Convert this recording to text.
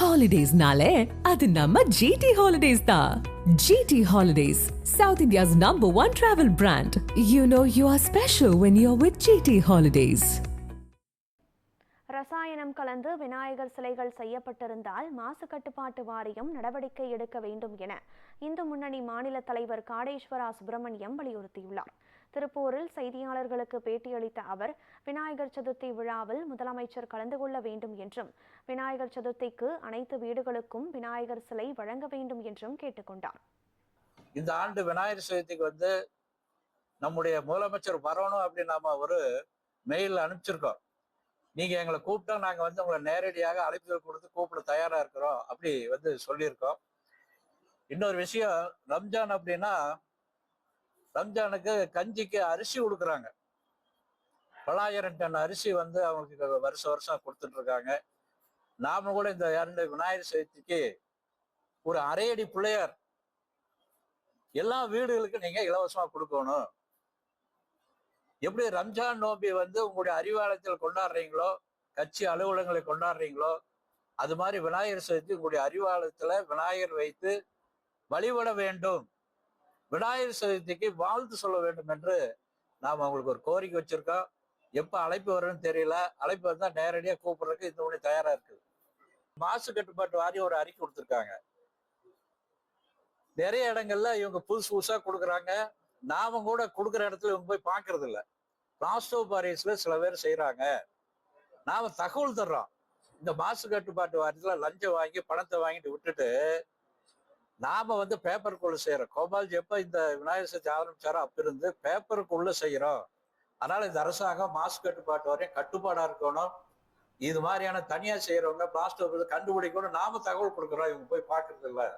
Holidays-nale, adu namma GT Holidays da. GT Holidays, South India's #1 travel brand. You know you are special when you're with GT Holidays. ரசாயனம் கலந்து விநாயகர் சிலைகள் செய்யப்பட்டிருந்தால் மாசு கட்டுப்பாட்டு வாரியம் நடவடிக்கை எடுக்க வேண்டும் என இந்து முன்னணி மாநில தலைவர் காடேஸ்வரா சுப்பிரமணியம் வலியுறுத்தியுள்ளார். திருப்பூரில் செய்தியாளர்களுக்கு பேட்டியளித்த அவர், விநாயகர் சதுர்த்தி விழாவில் முதலமைச்சர் கலந்து கொள்ள வேண்டும் என்றும், விநாயகர் சதுர்த்திக்கு அனைத்து வீடுகளுக்கும் விநாயகர் சிலை வழங்க வேண்டும் என்றும் கேட்டுக்கொண்டார். இந்த ஆண்டு விநாயகர் சதுர்த்திக்கு நம்முடைய முதலமைச்சர் வரணும் அப்படின்னு நாம ஒரு மெயில் அனுப்பிச்சிருக்கோம். நீங்க எங்களை கூப்பிட்டா நாங்க உங்களை நேரடியாக அழைப்புதல் கொடுத்து கூப்பிட தயாரா இருக்கிறோம் அப்படி சொல்லியிருக்கோம். இன்னொரு விஷயம், ரம்ஜான் அப்படின்னா ரம்ஜானுக்கு கஞ்சிக்கு அரிசி கொடுக்குறாங்க. 900 டன் அரிசி அவங்களுக்கு வருஷம் கொடுத்துட்டு இருக்காங்க. நாம கூட இந்த விநாயகர் சதுர்த்திக்கு ஒரு அரையடி பிள்ளையார் எல்லா வீடுகளுக்கும் நீங்க இலவசமா கொடுக்கணும். எப்படி ரம்ஜான் நோம்பி உங்களுடைய அறிவாலயத்தில் கொண்டாடுறீங்களோ, கட்சி அலுவலகங்களை கொண்டாடுறீங்களோ, அது மாதிரி விநாயகர் சதுர்த்தி உங்களுடைய அறிவாலயத்துல விநாயகர் வைத்து வழிபட வேண்டும், விநாயகர் சதுர்த்திக்கு வாழ்த்து சொல்ல வேண்டும் என்று நாம் அவங்களுக்கு ஒரு கோரிக்கை வச்சிருக்கோம். எப்ப அழைப்பு வரும்னு தெரியல. அழைப்பு வந்தா நேரடியா கூப்பிடுறதுக்கு இந்த மணி தயாரா இருக்குது. மாசு கட்டுப்பாட்டு வாரியம் ஒரு அறிக்கை கொடுத்துருக்காங்க. நிறைய இடங்கள்ல இவங்க புதுசு புதுசா கொடுக்குறாங்க. நாம கூட கொடுக்குற இடத்துல இவங்க போய் பாக்குறது இல்லை. பிளாஸ்டோ பாரிஸ்ல சில பேர் செய்யறாங்க. நாம தகவல் தர்றோம். இந்த மாசு கட்டுப்பாட்டு வாரியத்துல லஞ்சம் வாங்கி பணத்தை வாங்கிட்டு விட்டுட்டு நாம பேப்பருக்குள்ள செய்யறோம். கோபால்ஜி எப்ப இந்த விநாயகர் சதுர்த்தி ஆரம்பிச்சாரோ அப்ப இருந்து பேப்பருக்குள்ள செய்யறோம். அதனால இந்த அரசாங்கம் மாசு கட்டுப்பாட்டு வாரியம் கட்டுப்பாடா இருக்கணும். இது மாதிரியான தனியா செய்யறவங்க பிளாஸ்டோ கண்டுபிடிக்கணும். நாம தகவல் கொடுக்குறோம். இவங்க போய் பாக்குறது இல்லை.